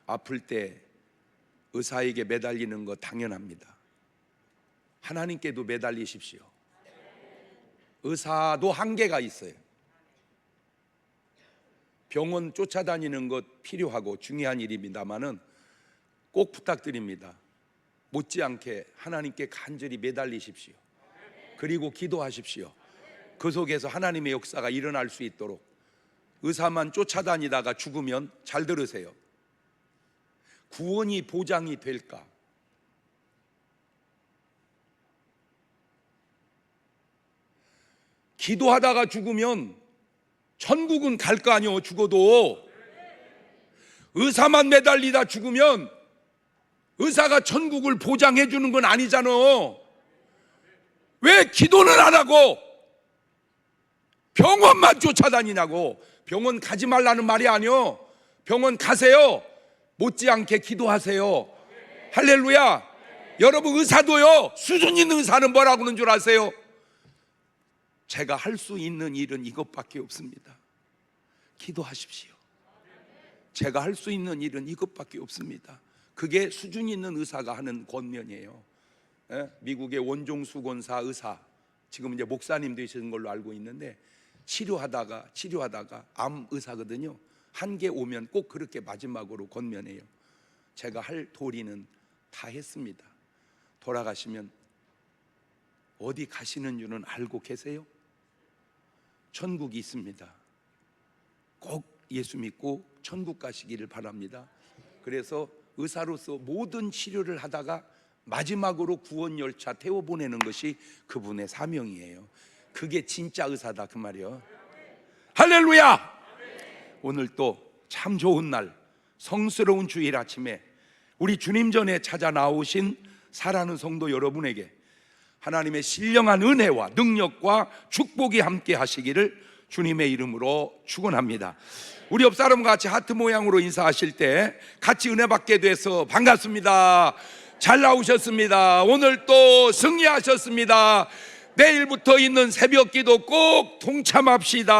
아플 때 의사에게 매달리는 거 당연합니다. 하나님께도 매달리십시오. 의사도 한계가 있어요. 병원 쫓아다니는 것 필요하고 중요한 일입니다만은 꼭 부탁드립니다. 못지않게 하나님께 간절히 매달리십시오. 그리고 기도하십시오. 그 속에서 하나님의 역사가 일어날 수 있도록. 의사만 쫓아다니다가 죽으면 잘 들으세요. 구원이 보장이 될까? 기도하다가 죽으면 천국은 갈 거 아니요, 죽어도. 의사만 매달리다 죽으면 의사가 천국을 보장해 주는 건 아니잖아. 왜 기도는 안 하고 병원만 쫓아다니냐고. 병원 가지 말라는 말이 아니요, 병원 가세요. 못지않게 기도하세요. 할렐루야. 여러분, 의사도요, 수준 있는 의사는 뭐라고 그러는 줄 아세요? 제가 할 수 있는 일은 이것밖에 없습니다. 기도하십시오. 제가 할 수 있는 일은 이것밖에 없습니다. 그게 수준 있는 의사가 하는 권면이에요. 미국의 원종수 권사 의사, 지금 이제 목사님 되시는 걸로 알고 있는데, 치료하다가 암 의사거든요. 한계 오면 꼭 그렇게 마지막으로 권면해요. 제가 할 도리는 다 했습니다. 돌아가시면 어디 가시는 줄은 알고 계세요? 천국이 있습니다. 꼭 예수 믿고 천국 가시기를 바랍니다. 그래서 의사로서 모든 치료를 하다가 마지막으로 구원 열차 태워보내는 것이 그분의 사명이에요. 그게 진짜 의사다, 그 말이요. 할렐루야. 오늘 또 참 좋은 날, 성스러운 주일 아침에 우리 주님 전에 찾아 나오신 사랑하는 성도 여러분에게 하나님의 신령한 은혜와 능력과 축복이 함께 하시기를 주님의 이름으로 축원합니다. 우리 옆 사람과 같이 하트 모양으로 인사하실 때 같이 은혜 받게 돼서 반갑습니다. 잘 나오셨습니다. 오늘 또 승리하셨습니다. 내일부터 있는 새벽 기도 꼭 동참합시다.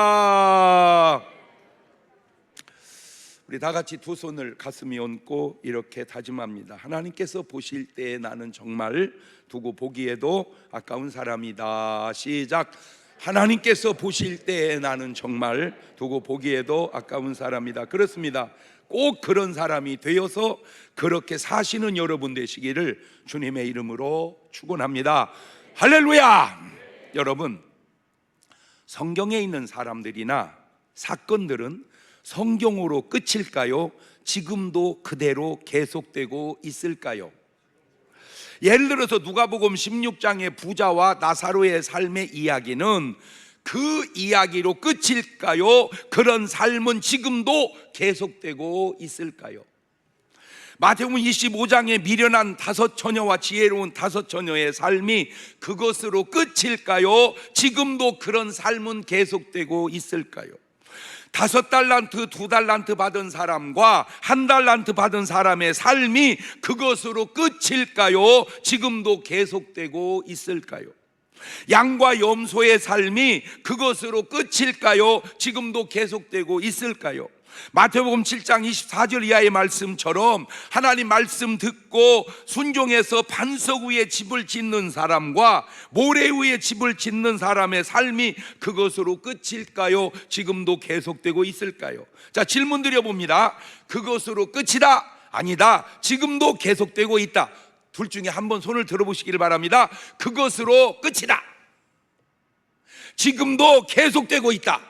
우리 다 같이 두 손을 가슴에 얹고 이렇게 다짐합니다. 하나님께서 보실 때 나는 정말 두고 보기에도 아까운 사람이다. 시작. 하나님께서 보실 때 나는 정말 두고 보기에도 아까운 사람이다. 그렇습니다. 꼭 그런 사람이 되어서 그렇게 사시는 여러분 되시기를 주님의 이름으로 축원합니다. 할렐루야. 여러분, 성경에 있는 사람들이나 사건들은 성경으로 끝일까요? 지금도 그대로 계속되고 있을까요? 예를 들어서 누가복음 16장의 부자와 나사로의 삶의 이야기는 그 이야기로 끝일까요? 그런 삶은 지금도 계속되고 있을까요? 마태복음 25장에 미련한 5 처녀와 지혜로운 5 처녀의 삶이 그것으로 끝일까요? 지금도 그런 삶은 계속되고 있을까요? 5 달란트, 2 달란트 받은 사람과 1 달란트 받은 사람의 삶이 그것으로 끝일까요? 지금도 계속되고 있을까요? 양과 염소의 삶이 그것으로 끝일까요? 지금도 계속되고 있을까요? 마태복음 7장 24절 이하의 말씀처럼 하나님 말씀 듣고 순종해서 반석 위에 집을 짓는 사람과 모래 위에 집을 짓는 사람의 삶이 그것으로 끝일까요? 지금도 계속되고 있을까요? 자, 질문 드려봅니다. 그것으로 끝이다? 아니다. 지금도 계속되고 있다. 둘 중에 한 번 손을 들어보시기를 바랍니다. 그것으로 끝이다. 지금도 계속되고 있다.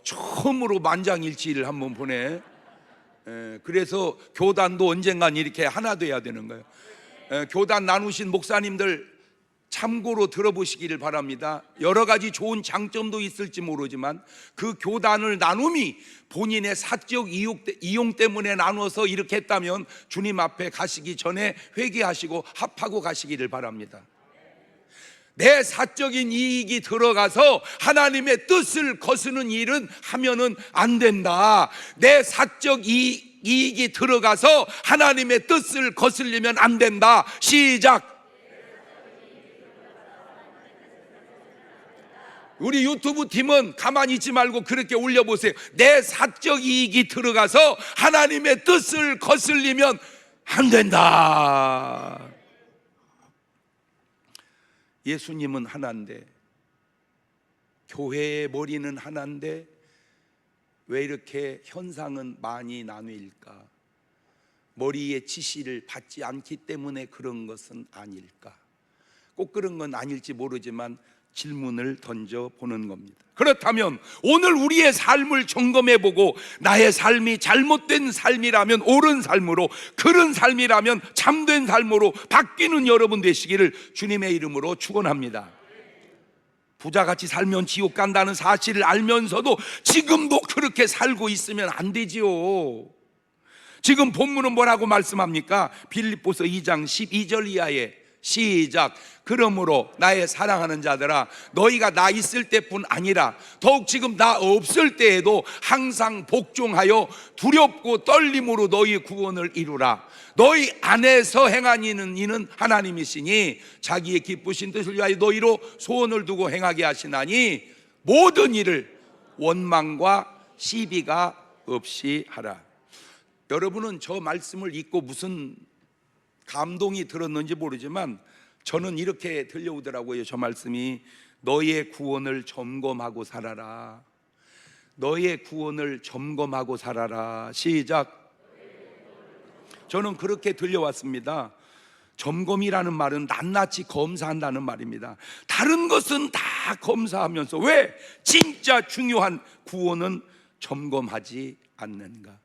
처음으로 만장일치를 한번 보내. 그래서 교단도 언젠간 이렇게 하나 돼야 되는 거예요. 교단 나누신 목사님들 참고로 들어보시기를 바랍니다. 여러 가지 좋은 장점도 있을지 모르지만 그 교단을 나눔이 본인의 사적 이용 때문에 나눠서 이렇게 했다면 주님 앞에 가시기 전에 회개하시고 합하고 가시기를 바랍니다. 내 사적인 이익이 들어가서 하나님의 뜻을 거스르는 일은 하면은 안 된다. 내 사적 이익이 들어가서 하나님의 뜻을 거스르면 안 된다. 시작. 우리 유튜브 팀은 가만히 있지 말고 그렇게 올려보세요. 내 사적 이익이 들어가서 하나님의 뜻을 거슬리면 안 된다. 예수님은 하나인데, 교회의 머리는 하나인데 왜 이렇게 현상은 많이 나뉠까? 머리의 지시를 받지 않기 때문에 그런 것은 아닐까? 꼭 그런 건 아닐지 모르지만 질문을 던져보는 겁니다. 그렇다면 오늘 우리의 삶을 점검해보고 나의 삶이 잘못된 삶이라면 옳은 삶으로, 그런 삶이라면 참된 삶으로 바뀌는 여러분 되시기를 주님의 이름으로 축원합니다. 부자같이 살면 지옥 간다는 사실을 알면서도 지금도 그렇게 살고 있으면 안 되지요. 지금 본문은 뭐라고 말씀합니까? 빌립보서 2장 12절 이하에 시작. 그러므로 나의 사랑하는 자들아, 너희가 나 있을 때뿐 아니라 더욱 지금 나 없을 때에도 항상 복종하여 두렵고 떨림으로 너희 구원을 이루라. 너희 안에서 행하는 이는 하나님이시니 자기의 기쁘신 뜻을 위하여 너희로 소원을 두고 행하게 하시나니 모든 일을 원망과 시비가 없이 하라. 여러분은 저 말씀을 읽고 무슨 감동이 들었는지 모르지만 저는 이렇게 들려오더라고요. 저 말씀이 너의 구원을 점검하고 살아라. 너의 구원을 점검하고 살아라. 시작. 저는 그렇게 들려왔습니다. 점검이라는 말은 낱낱이 검사한다는 말입니다. 다른 것은 다 검사하면서 왜 진짜 중요한 구원은 점검하지 않는가?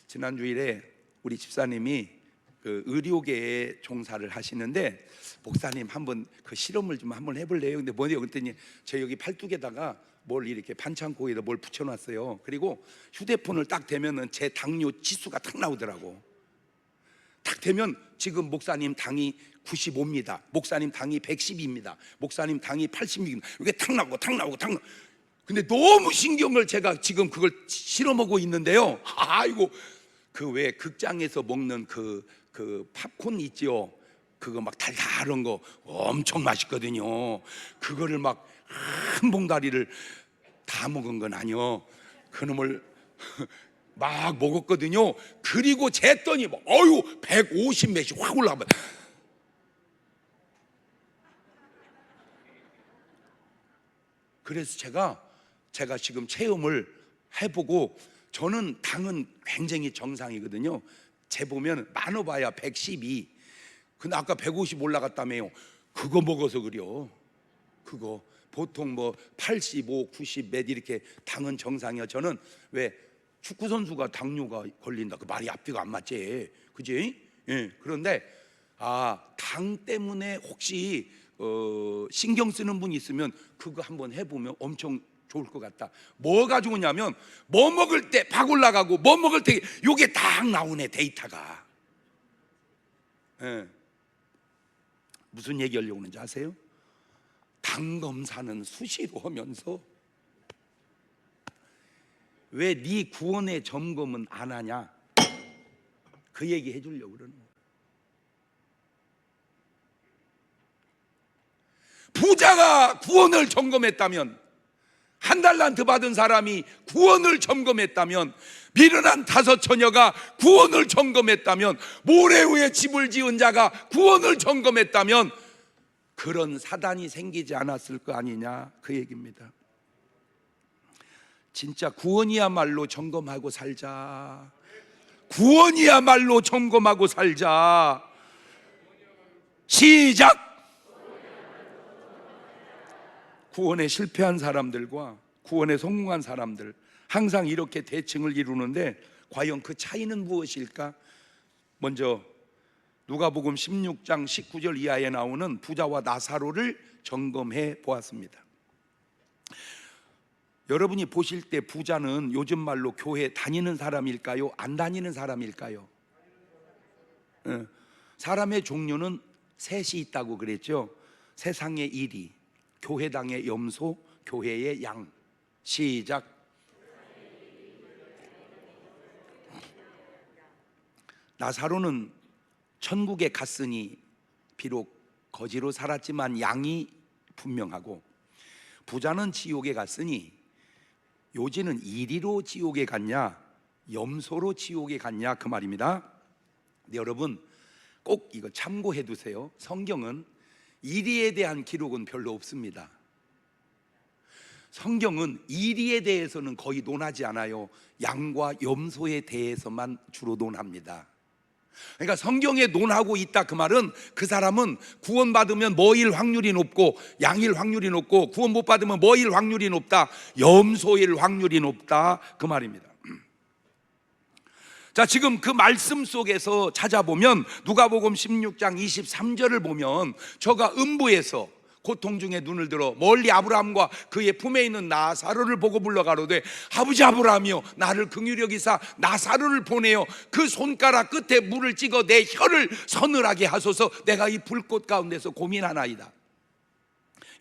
지난 주일에 우리 집사님이 그 의료계에 종사를 하시는데, 목사님 한번 그 실험을 좀 한번 해볼래요? 근데 뭐냐 그랬더니 저 여기 팔뚝에다가 뭘 이렇게 반창고에다 뭘 붙여놨어요. 그리고 휴대폰을 딱 대면은 제 당뇨 지수가 탁 나오더라고. 딱 되면 지금 목사님 당이 95입니다. 목사님 당이 110입니다. 목사님 당이 86입니다. 이게 탁 나오고 탁 나오고 탁 나오고. 근데 너무 신경을 제가 지금 그걸 실험하고 있는데요. 아이고, 그 왜 극장에서 먹는 그 팝콘 있죠? 그거 막 달달한 거 엄청 맛있거든요. 그거를 막 한 봉다리를 다 먹은 건 아니요. 그놈을 막 먹었거든요. 그리고 쟀더니 뭐, 어유 150 몇이 확 올라가. 그래서 제가 지금 체험을 해보고, 저는 당은 굉장히 정상이거든요. 재보면 많아봐야 112. 근데 아까 150 올라갔다며요. 그거 먹어서 그래요. 그거 보통 뭐 85, 90 몇 이렇게 당은 정상이야. 저는 왜 축구 선수가 당뇨가 걸린다 그 말이 앞뒤가 안 맞지, 그지? 예. 그런데 당 때문에 혹시 신경 쓰는 분이 있으면 그거 한번 해보면 엄청 좋을 것 같다. 뭐가 좋으냐면 뭐 먹을 때 박 올라가고 뭐 먹을 때 요게 딱 나오네, 데이터가. 예. 무슨 얘기하려고 하는지 아세요? 당 검사는 수시로 하면서 왜 네 구원의 점검은 안 하냐, 그 얘기 해주려고 그러는 거예요. 부자가 구원을 점검했다면, 한 달란트 받은 사람이 구원을 점검했다면, 미련한 5 처녀가 구원을 점검했다면, 모래 위에 집을 지은 자가 구원을 점검했다면 그런 사단이 생기지 않았을 거 아니냐, 그 얘기입니다. 진짜 구원이야말로 점검하고 살자. 구원이야말로 점검하고 살자. 시작. 구원에 실패한 사람들과 구원에 성공한 사람들, 항상 이렇게 대칭을 이루는데 과연 그 차이는 무엇일까? 먼저 누가복음 16장 19절 이하에 나오는 부자와 나사로를 점검해 보았습니다. 여러분이 보실 때 부자는 요즘 말로 교회 다니는 사람일까요? 안 다니는 사람일까요? 사람의 종류는 셋이 있다고 그랬죠. 세상의 이리, 교회당의 염소, 교회의 양. 시작. 나사로는 천국에 갔으니 비록 거지로 살았지만 양이 분명하고, 부자는 지옥에 갔으니 요지는 이리로 지옥에 갔냐 염소로 지옥에 갔냐 그 말입니다. 근데 여러분 꼭 이거 참고해 두세요. 성경은 이리에 대한 기록은 별로 없습니다. 성경은 이리에 대해서는 거의 논하지 않아요. 양과 염소에 대해서만 주로 논합니다. 그러니까 성경에 논하고 있다 그 말은 그 사람은 구원받으면 뭐일 확률이 높고 양일 확률이 높고 구원 못 받으면 뭐일 확률이 높다, 염소일 확률이 높다 그 말입니다. 자, 지금 그 말씀 속에서 찾아보면 누가복음 16장 23절을 보면 저가 음부에서 고통 중에 눈을 들어 멀리 아브라함과 그의 품에 있는 나사로를 보고 불러가로되 아버지 아브라함이여 나를 긍휼히 여기사 나사로를 보내어 그 손가락 끝에 물을 찍어 내 혀를 서늘하게 하소서 내가 이 불꽃 가운데서 고민하나이다.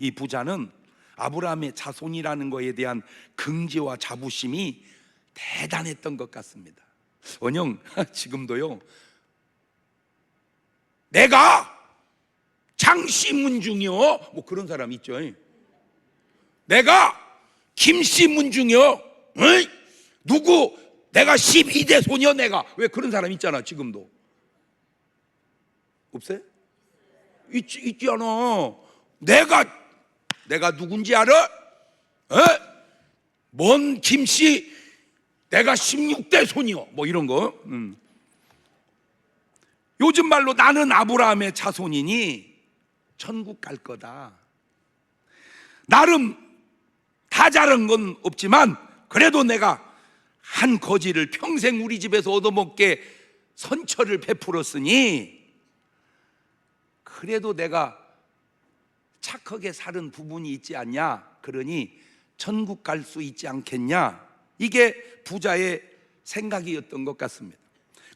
이 부자는 아브라함의 자손이라는 것에 대한 긍지와 자부심이 대단했던 것 같습니다. 원영 지금도요 내가 장씨문중이요 뭐 그런 사람 있죠. 내가 김씨문중이요 누구 내가 12대 소녀 내가 왜 그런 사람 있잖아. 지금도 없어요? 있지 않아. 내가 누군지 알아? 뭔 김씨 내가 16대 손이요 뭐 이런 거. 요즘 말로 나는 아브라함의 자손이니 천국 갈 거다. 나름 다 잘한 건 없지만 그래도 내가 한 거지를 평생 우리 집에서 얻어먹게 선처를 베풀었으니 그래도 내가 착하게 살은 부분이 있지 않냐, 그러니 천국 갈 수 있지 않겠냐, 이게 부자의 생각이었던 것 같습니다.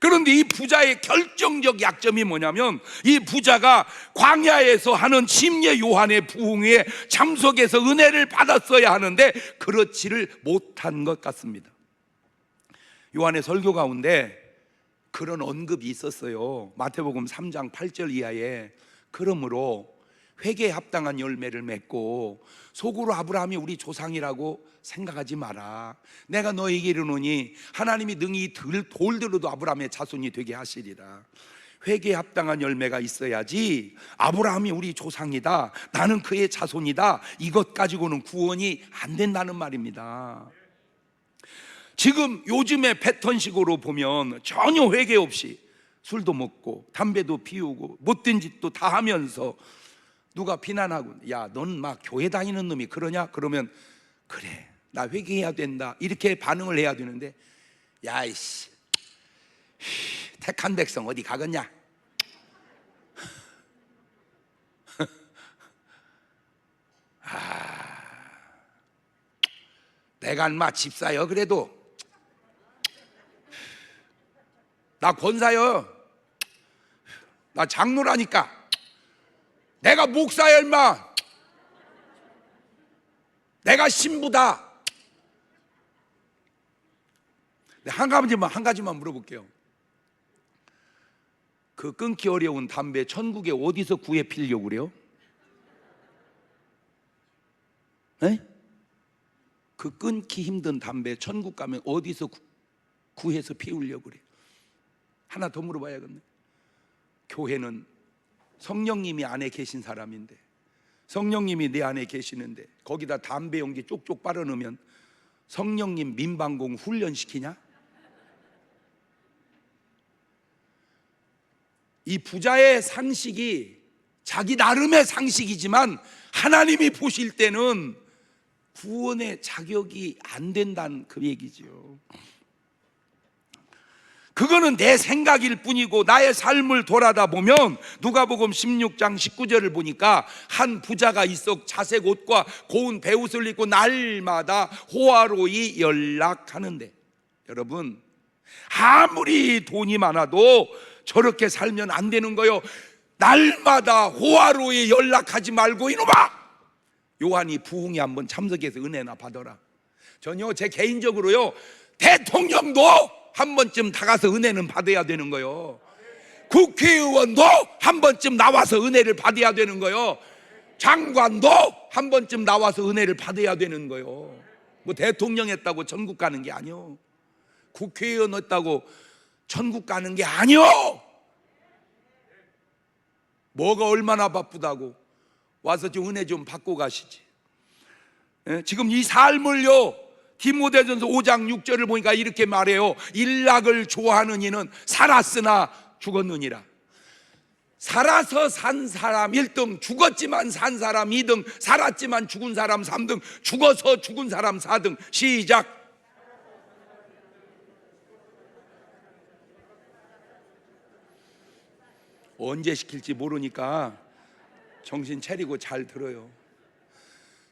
그런데 이 부자의 결정적 약점이 뭐냐면 이 부자가 광야에서 하는 침례 요한의 부흥회에 참석해서 은혜를 받았어야 하는데 그렇지를 못한 것 같습니다. 요한의 설교 가운데 그런 언급이 있었어요. 마태복음 3장 8절 이하에 그러므로 회개에 합당한 열매를 맺고 속으로 아브라함이 우리 조상이라고 생각하지 마라. 내가 너에게 이르노니 하나님이 능히 돌들어도 아브라함의 자손이 되게 하시리라. 회개에 합당한 열매가 있어야지 아브라함이 우리 조상이다, 나는 그의 자손이다, 이것 가지고는 구원이 안 된다는 말입니다. 지금 요즘의 패턴식으로 보면 전혀 회개 없이 술도 먹고 담배도 피우고 못된 짓도 다 하면서 누가 비난하고 야, 넌 막 교회 다니는 놈이 그러냐? 그러면 그래, 나 회개해야 된다 이렇게 반응을 해야 되는데 야 이씨 택한 백성 어디 가겠냐? 내가 인마 집사여 그래도 나 권사여 나 장로라니까 내가 목사야 인마 내가 신부다. 한 가지만 물어볼게요. 그 끊기 어려운 담배 천국에 어디서 구해 피려고 그래요? 에? 그 끊기 힘든 담배 천국 가면 어디서 구해서 피우려고 그래요? 하나 더 물어봐야겠네. 교회는 성령님이 안에 계신 사람인데 성령님이 내 안에 계시는데 거기다 담배 연기 쪽쪽 빨아넣으면 성령님 민방공 훈련시키냐? 이 부자의 상식이 자기 나름의 상식이지만 하나님이 보실 때는 구원의 자격이 안 된다는 그 얘기죠. 그거는 내 생각일 뿐이고 나의 삶을 돌아다 보면 누가복음 16장 19절을 보니까 한 부자가 있어 자색 옷과 고운 베옷을 입고 날마다 호화로이 연락하는데, 여러분 아무리 돈이 많아도 저렇게 살면 안 되는 거요. 날마다 호화로이 연락하지 말고 이놈아, 요한이 부흥에 한번 참석해서 은혜나 받아라. 전혀 제 개인적으로요, 대통령도 한 번쯤 나가서 은혜는 받아야 되는 거요. 국회의원도 한 번쯤 나와서 은혜를 받아야 되는 거요. 장관도 한 번쯤 나와서 은혜를 받아야 되는 거요. 뭐 대통령 했다고 천국 가는 게 아니요. 국회의원 했다고 천국 가는 게 아니요. 뭐가 얼마나 바쁘다고 와서 좀 은혜 좀 받고 가시지. 지금 이 삶을요, 디모데전서 5장 6절을 보니까 이렇게 말해요. 일락을 좋아하는 이는 살았으나 죽었느니라. 살아서 산 사람 1등, 죽었지만 산 사람 2등, 살았지만 죽은 사람 3등, 죽어서 죽은 사람 4등. 시작. 언제 시킬지 모르니까 정신 차리고 잘 들어요.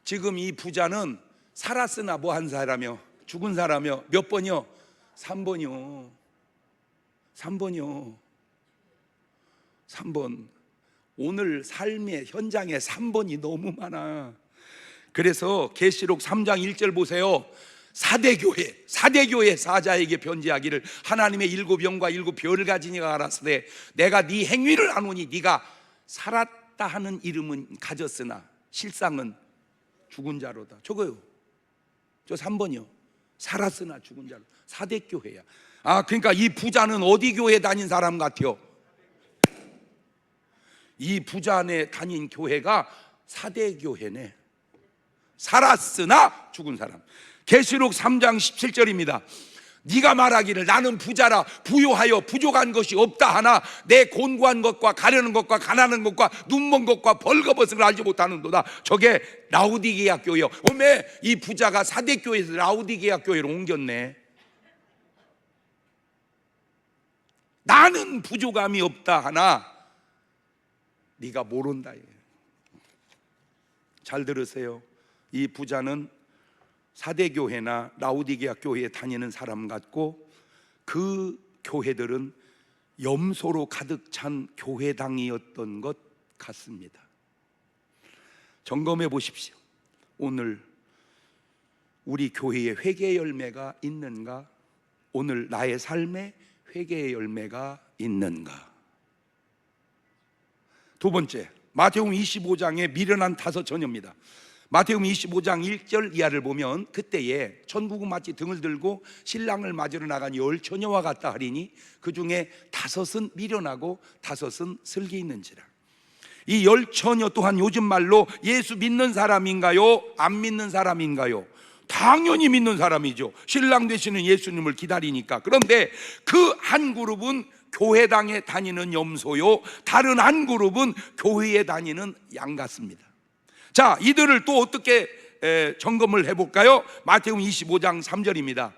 지금 이 부자는 살았으나 뭐 한 사람이요? 죽은 사람이요. 몇 번이요? 3번이요. 3번이요. 3번. 오늘 삶의 현장에 3번이 너무 많아. 그래서 계시록 3장 1절 보세요. 사대교회 사자에게 편지하기를 하나님의 7영과 7별을 가진 이가 알았으되 내가 네 행위를 아노니 네가 살았다 하는 이름은 가졌으나 실상은 죽은 자로다. 저거요. 저 3번이요. 살았으나 죽은 자로. 사대교회야. 그러니까 이 부자는 어디 교회 다닌 사람 같아요? 이 부자네 다닌 교회가 사대교회네. 살았으나 죽은 사람. 계시록 3장 17절입니다. 네가 말하기를 나는 부자라 부유하여 부족한 것이 없다 하나 내 곤고한 것과 가려는 것과 가난한 것과 눈먼 것과 벌거벗은 걸 알지 못하는도다. 저게 라우디게아 교회요. 어메, 이 부자가 사대교회에서 라우디게아 교회로 옮겼네. 나는 부족함이 없다 하나 네가 모른다. 잘 들으세요. 이 부자는 사대교회나 라우디게아 교회에 다니는 사람 같고 그 교회들은 염소로 가득 찬 교회당이었던 것 같습니다. 점검해 보십시오. 오늘 우리 교회에 회개의 열매가 있는가? 오늘 나의 삶에 회개의 열매가 있는가? 두 번째, 마태복음 25장에 미련한 5처녀입니다. 마태복음 25장 1절 이하를 보면 그때에 천국은 마치 등을 들고 신랑을 맞으러 나간 10처녀와 같다 하리니 그 중에 5은 미련하고 5은 슬기 있는지라. 이 10처녀 또한 요즘 말로 예수 믿는 사람인가요? 안 믿는 사람인가요? 당연히 믿는 사람이죠. 신랑 되시는 예수님을 기다리니까. 그런데 그 한 그룹은 교회당에 다니는 염소요, 다른 한 그룹은 교회에 다니는 양 같습니다. 자, 이들을 또 어떻게 점검을 해볼까요? 마태복음 25장 3절입니다.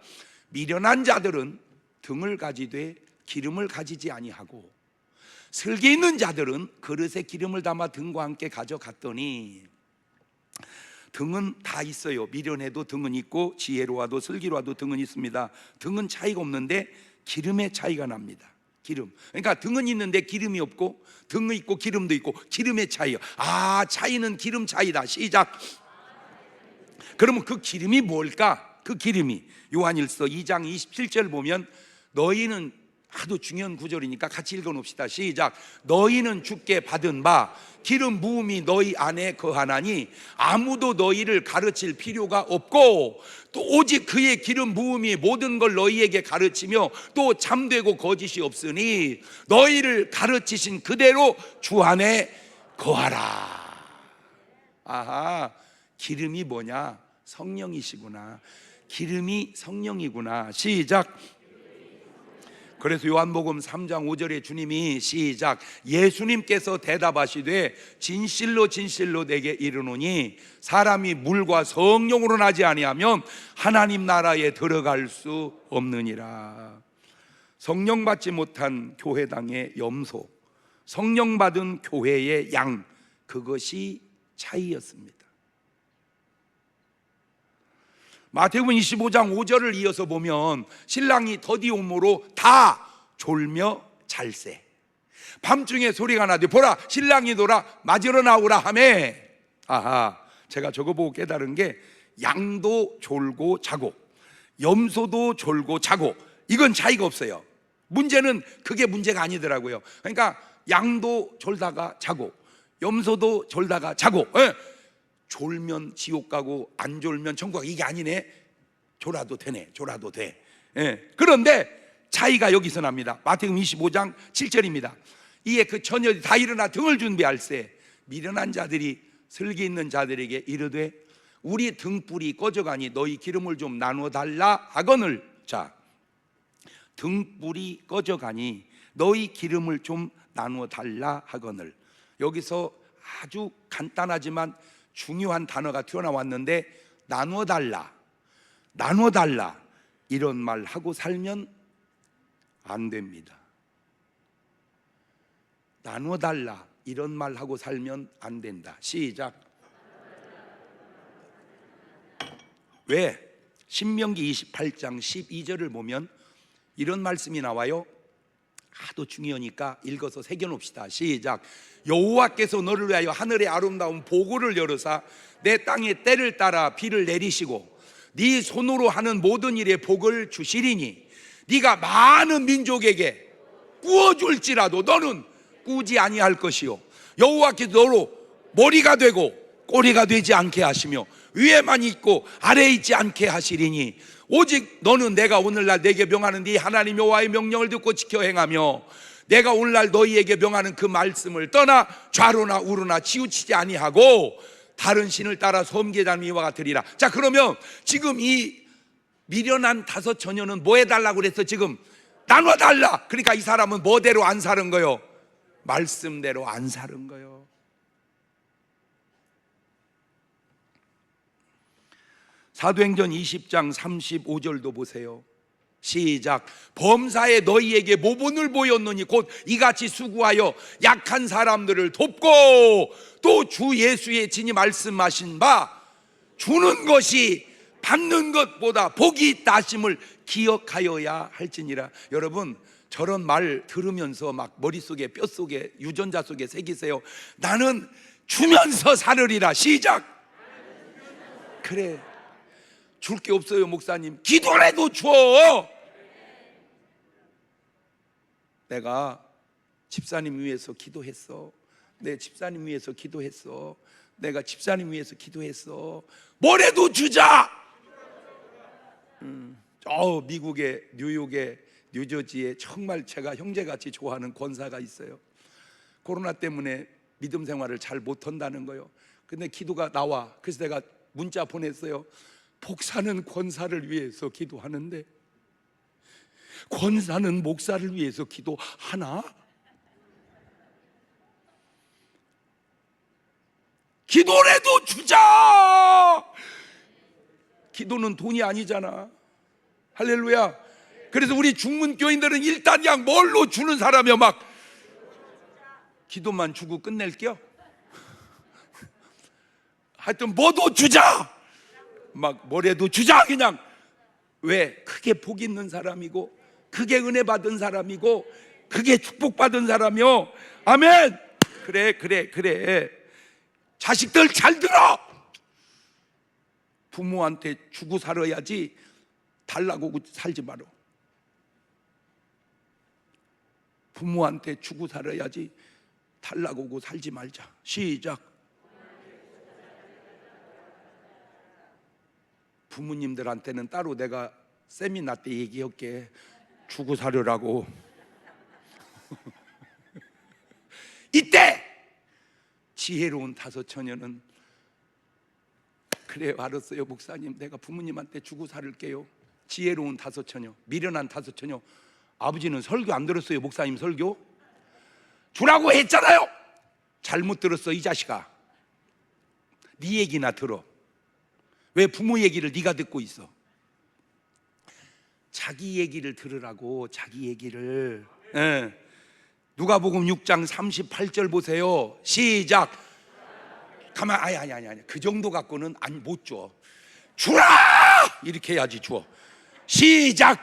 미련한 자들은 등을 가지되 기름을 가지지 아니하고 슬기 있는 자들은 그릇에 기름을 담아 등과 함께 가져갔더니. 등은 다 있어요. 미련해도 등은 있고 지혜로워도 슬기로워도 등은 있습니다. 등은 차이가 없는데 기름의 차이가 납니다. 기름. 그러니까 등은 있는데 기름이 없고 등은 있고 기름도 있고 기름의 차이요. 차이는 기름 차이다. 시작. 그러면 그 기름이 뭘까? 그 기름이 요한일서 2장 27절 보면 너희는 하도 중요한 구절이니까 같이 읽어놓읍시다. 시작. 너희는 주께 받은 바 기름 부음이 너희 안에 거하나니 아무도 너희를 가르칠 필요가 없고 또 오직 그의 기름 부음이 모든 걸 너희에게 가르치며 또 참되고 거짓이 없으니 너희를 가르치신 그대로 주 안에 거하라. 기름이 뭐냐? 성령이시구나. 기름이 성령이구나. 시작. 그래서 요한복음 3장 5절에 주님이 시작. 예수님께서 대답하시되 진실로 진실로 내게 이르노니 사람이 물과 성령으로 나지 아니하면 하나님 나라에 들어갈 수 없느니라. 성령 받지 못한 교회당의 염소, 성령 받은 교회의 양, 그것이 차이였습니다. 마태복음 25장 5절을 이어서 보면 신랑이 더디 오므로 다 졸며 잘세. 밤중에 소리가 나되 보라 신랑이 돌아 맞으러 나오라 하매. 제가 저거 보고 깨달은 게 양도 졸고 자고 염소도 졸고 자고 이건 차이가 없어요. 문제는 그게 문제가 아니더라고요. 그러니까 양도 졸다가 자고 염소도 졸다가 자고, 예. 졸면 지옥 가고 안 졸면 천국 가고, 이게 아니네. 졸아도 되네. 졸아도 돼. 예. 그런데 차이가 여기서 납니다. 마태복음 25장 7절입니다. 이에 그 처녀들이 다 일어나 등을 준비할세 미련한 자들이 슬기 있는 자들에게 이르되 우리 등불이 꺼져가니 너희 기름을 좀 나누어 달라 하거늘. 자, 등불이 꺼져가니 너희 기름을 좀 나누어 달라 하거늘. 여기서 아주 간단하지만 중요한 단어가 튀어나왔는데, 나누어 달라, 나누어 달라 이런 말 하고 살면 안 됩니다. 나누어 달라 이런 말 하고 살면 안 된다. 시작. 왜? 신명기 28장 12절을 보면 이런 말씀이 나와요. 하도 중요하니까 읽어서 새겨놓읍시다. 시작. 여호와께서 너를 위하여 하늘의 아름다운 보고를 열으사 내 땅에 때를 따라 비를 내리시고 네 손으로 하는 모든 일에 복을 주시리니 네가 많은 민족에게 꾸어줄지라도 너는 꾸지 아니할 것이요 여호와께서 너로 머리가 되고 꼬리가 되지 않게 하시며 위에만 있고 아래에 있지 않게 하시리니 오직 너는 내가 오늘날 내게 명하는 네 하나님 여호와의 명령을 듣고 지켜 행하며 내가 오늘날 너희에게 명하는 그 말씀을 떠나 좌로나 우로나 치우치지 아니하고 다른 신을 따라 섬기지 않는 이와 같으리라. 자, 그러면 지금 이 미련한 다섯 처녀는 뭐 해달라고 그랬어? 지금 나눠달라. 그러니까 이 사람은 뭐대로 안 사는 거요? 말씀대로 안 사는 거요. 사도행전 20장 35절도 보세요. 시작. 범사에 너희에게 모본을 보였노니 곧 이같이 수고하여 약한 사람들을 돕고 또 주 예수의 진이 말씀하신 바 주는 것이 받는 것보다 복이 있다 하심을 기억하여야 할지니라. 여러분, 저런 말 들으면서 막 머릿속에 뼛속에 유전자 속에 새기세요. 나는 주면서 살으리라. 시작. 그래, 줄 게 없어요 목사님. 기도라도 줘. 내가 집사님 위해서 기도했어. 내 집사님 위해서 기도했어. 내가 집사님 위해서 기도했어. 뭐래도 주자. 저 미국의 뉴욕의 뉴저지에 정말 제가 형제같이 좋아하는 권사가 있어요. 코로나 때문에 믿음 생활을 잘 못한다는 거예요. 근데 기도가 나와. 그래서 내가 문자 보냈어요. 복사는 권사를 위해서 기도하는데 권사는 목사를 위해서 기도하나? 기도라도 주자. 기도는 돈이 아니잖아. 할렐루야. 그래서 우리 중문교인들은 일단 그냥 뭘로 주는 사람이야. 막 기도만 주고 끝낼게요. 하여튼 뭐도 주자. 막 뭐래도 주자. 그냥. 왜? 크게 복 있는 사람이고 크게 은혜 받은 사람이고 크게 축복받은 사람이요. 아멘. 그래. 자식들 잘 들어. 부모한테 주고 살아야지 달라고 살지 마라. 부모한테 주고 살아야지 달라고 살지 말자. 시작. 부모님들한테는 따로 내가 세미나 때 얘기할게. 주고 살으라고. 이때 지혜로운 다섯 처녀는 그래 알았어요 목사님, 내가 부모님한테 주고 살을게요. 지혜로운 다섯 처녀, 미련한 다섯 처녀. 아버지는 설교 안 들었어요. 목사님 설교 주라고 했잖아요. 잘못 들었어 이 자식아. 네 얘기나 들어. 왜 부모 얘기를 네가 듣고 있어? 자기 얘기를 들으라고. 자기 얘기를. 누가복음 6장 38절 보세요. 시작. 가만. 아니. 그 정도 갖고는 못 줘. 주라 이렇게 해야지 줘. 시작.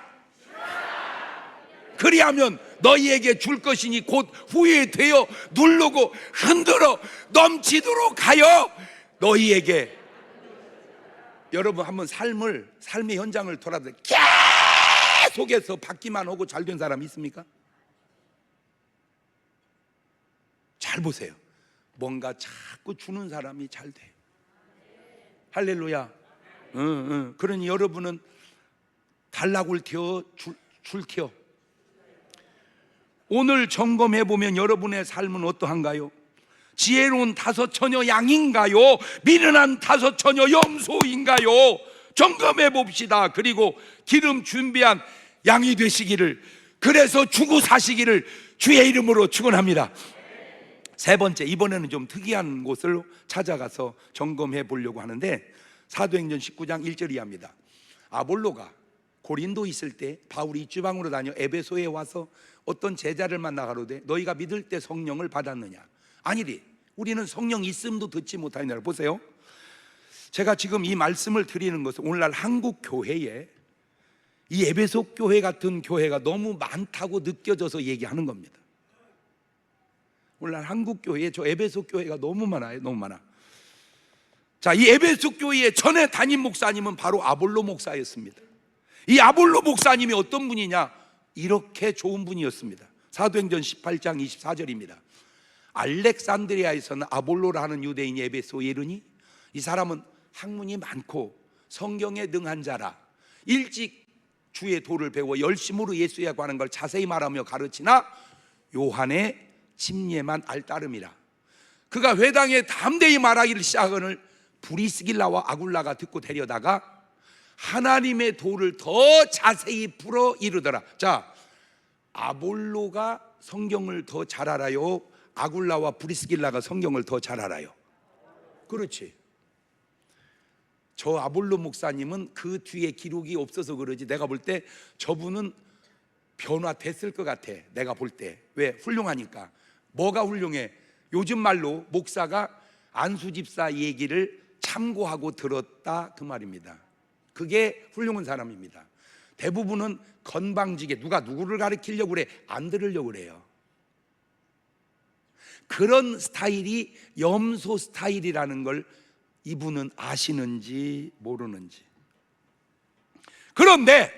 그리하면 너희에게 줄 것이니 곧 후회되어 누르고 흔들어 넘치도록 하여 너희에게. 여러분 한번 삶의 현장을 돌아보세요. 계속해서 받기만 하고 잘 된 사람 있습니까? 잘 보세요. 뭔가 자꾸 주는 사람이 잘 돼요. 할렐루야. 그러니 여러분은 단락을 튀어 줄 튀어. 오늘 점검해 보면 여러분의 삶은 어떠한가요? 지혜로운 5 처녀 양인가요? 미련한 5 처녀 염소인가요? 점검해 봅시다. 그리고 기름 준비한 양이 되시기를, 그래서 주고 사시기를 주의 이름으로 축원합니다. 세 번째, 이번에는 좀 특이한 곳을 찾아가서 점검해 보려고 하는데, 사도행전 19장 1절 이하입니다. 아볼로가 고린도 있을 때 바울이 주방으로 다녀 에베소에 와서 어떤 제자를 만나 가로되 너희가 믿을 때 성령을 받았느냐? 아니리, 우리는 성령 있음도 듣지 못하느냐. 보세요. 제가 지금 이 말씀을 드리는 것은 오늘날 한국 교회에 이 에베소 교회 같은 교회가 너무 많다고 느껴져서 얘기하는 겁니다. 오늘날 한국 교회에 저 에베소 교회가 너무 많아요. 너무 많아. 자, 이 에베소 교회의 전에 담임 목사님은 바로 아볼로 목사였습니다. 이 아볼로 목사님이 어떤 분이냐? 이렇게 좋은 분이었습니다. 사도행전 18장 24절입니다. 알렉산드리아에서는 아볼로라는 유대인이 에베소에 이르니 이 사람은 학문이 많고 성경에 능한 자라. 일찍 주의 도를 배워 열심으로 예수에 관한 걸 자세히 말하며 가르치나 요한의 침례만 알따름이라. 그가 회당에 담대히 말하기를 시작하거늘 브리스길라와 아굴라가 듣고 데려다가 하나님의 도를 더 자세히 풀어 이르더라. 자, 아볼로가 성경을 더 잘 알아요? 아굴라와 브리스길라가 성경을 더 잘 알아요? 그렇지. 저 아볼로 목사님은 그 뒤에 기록이 없어서 그러지, 내가 볼 때 저분은 변화됐을 것 같아. 내가 볼 때. 왜? 훌륭하니까. 뭐가 훌륭해? 요즘 말로 목사가 안수 집사 얘기를 참고하고 들었다, 그 말입니다. 그게 훌륭한 사람입니다. 대부분은 건방지게 누가 누구를 가르치려고 그래, 안 들으려고 그래요. 그런 스타일이 염소 스타일이라는 걸 이분은 아시는지 모르는지. 그런데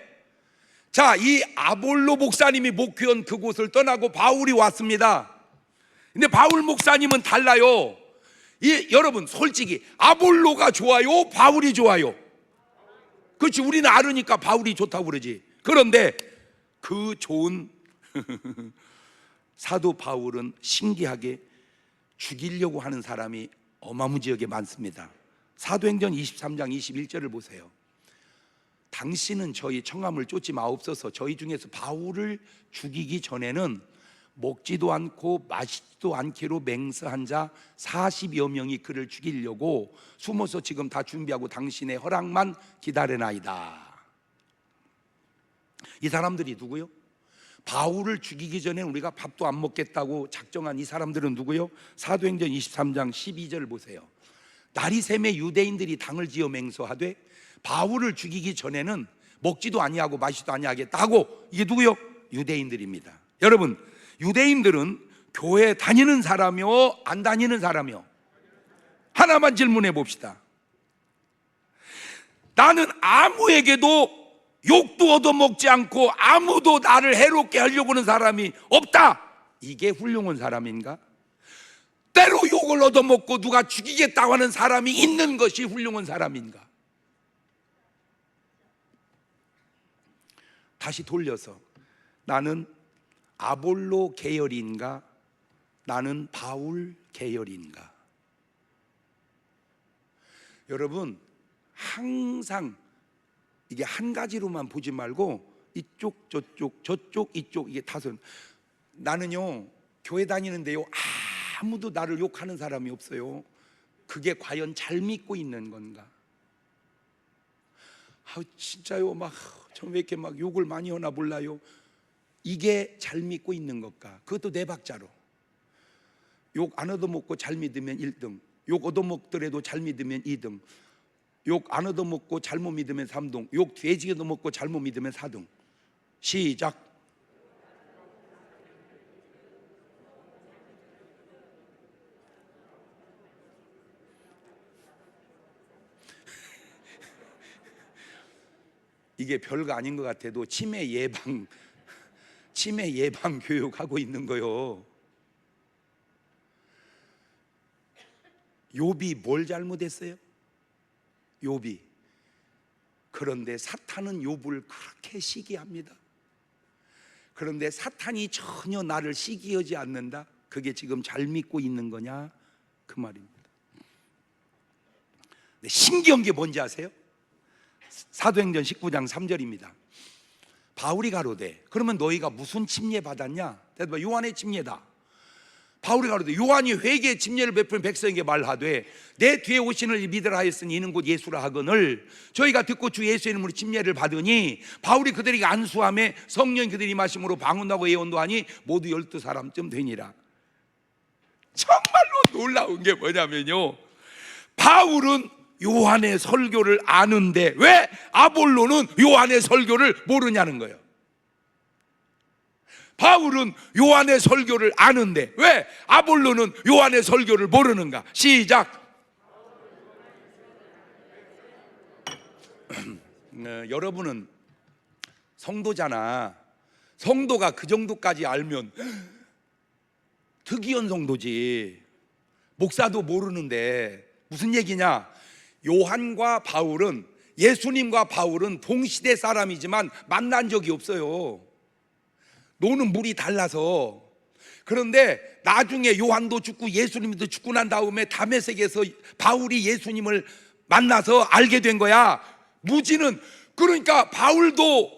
자, 이 아볼로 목사님이 목회한 그곳을 떠나고 바울이 왔습니다. 근데 바울 목사님은 달라요. 여러분 솔직히 아볼로가 좋아요? 바울이 좋아요? 그렇지, 우리는 알으니까 바울이 좋다고 그러지. 그런데 그 좋은 사도 바울은 신기하게 죽이려고 하는 사람이 어마무지하게 많습니다. 사도행전 23장 21절을 보세요. 당신은 저희 청함을 쫓지 마옵소서. 저희 중에서 바울을 죽이기 전에는 먹지도 않고 마시지도 않기로 맹세한 자 40여 명이 그를 죽이려고 숨어서 지금 다 준비하고 당신의 허락만 기다리나이다. 이 사람들이 누구요? 바울을 죽이기 전에 우리가 밥도 안 먹겠다고 작정한 이 사람들은 누구요? 사도행전 23장 12절 보세요. 날이 새매 유대인들이 당을 지어 맹세하되 바울을 죽이기 전에는 먹지도 아니하고 마시지도 아니하겠다 하고, 이게 누구요? 유대인들입니다. 여러분, 유대인들은 교회 다니는 사람이요, 안 다니는 사람이요? 하나만 질문해 봅시다. 나는 아무에게도 욕도 얻어먹지 않고 아무도 나를 해롭게 하려고 하는 사람이 없다. 이게 훌륭한 사람인가? 때로 욕을 얻어먹고 누가 죽이겠다고 하는 사람이 있는 것이 훌륭한 사람인가? 다시 돌려서 나는 아볼로 계열인가? 나는 바울 계열인가? 여러분, 항상 이게 한 가지로만 보지 말고 이쪽 저쪽 저쪽 이쪽, 이게 다섯. 나는요 교회 다니는데요 아무도 나를 욕하는 사람이 없어요. 그게 과연 잘 믿고 있는 건가? 진짜요? 저 왜 이렇게 막 욕을 많이 하나 몰라요. 이게 잘 믿고 있는 것까? 그것도 네 박자로. 욕 안 얻어먹고 잘 믿으면 1등, 욕 얻어먹더라도 잘 믿으면 2등, 욕 안 얻어먹고 잘못 믿으면 3등, 욕 돼지 얻어먹고 잘못 믿으면 4등. 시작. 이게 별거 아닌 것 같아도 치매 예방 교육하고 있는 거요. 욥이 뭘 잘못했어요? 욥이. 그런데 사탄은 욥을 그렇게 시기합니다. 그런데 사탄이 전혀 나를 시기하지 않는다. 그게 지금 잘 믿고 있는 거냐? 그 말입니다. 근데 신기한 게 뭔지 아세요? 사도행전 19장 3절입니다. 바울이 가로되 그러면 너희가 무슨 침례 받았냐? 대답하여 요한의 침례다. 바울이 가로되 요한이 회개의 침례를 베푼 백성에게 말하되 내 뒤에 오시는 믿으라 하였으니 이는 곧 예수라 하거늘 저희가 듣고 주 예수의 이름으로 침례를 받으니 바울이 그들에게 안수하며 성령이 그들이 마심으로 방언하고 예언도 하니 모두 12사람쯤 되니라. 정말로 놀라운 게 뭐냐면요, 바울은 요한의 설교를 아는데 왜 아볼로는 요한의 설교를 모르냐는 거예요. 바울은 요한의 설교를 아는데 왜 아볼로는 요한의 설교를 모르는가? 시작. 여러분은 성도잖아. 성도가 그 정도까지 알면 특이한 성도지. 목사도 모르는데 무슨 얘기냐? 요한과 바울은, 예수님과 바울은 동시대 사람이지만 만난 적이 없어요. 노는 물이 달라서. 그런데 나중에 요한도 죽고 예수님도 죽고 난 다음에 다메섹에서 바울이 예수님을 만나서 알게 된 거야. 무지는. 그러니까 바울도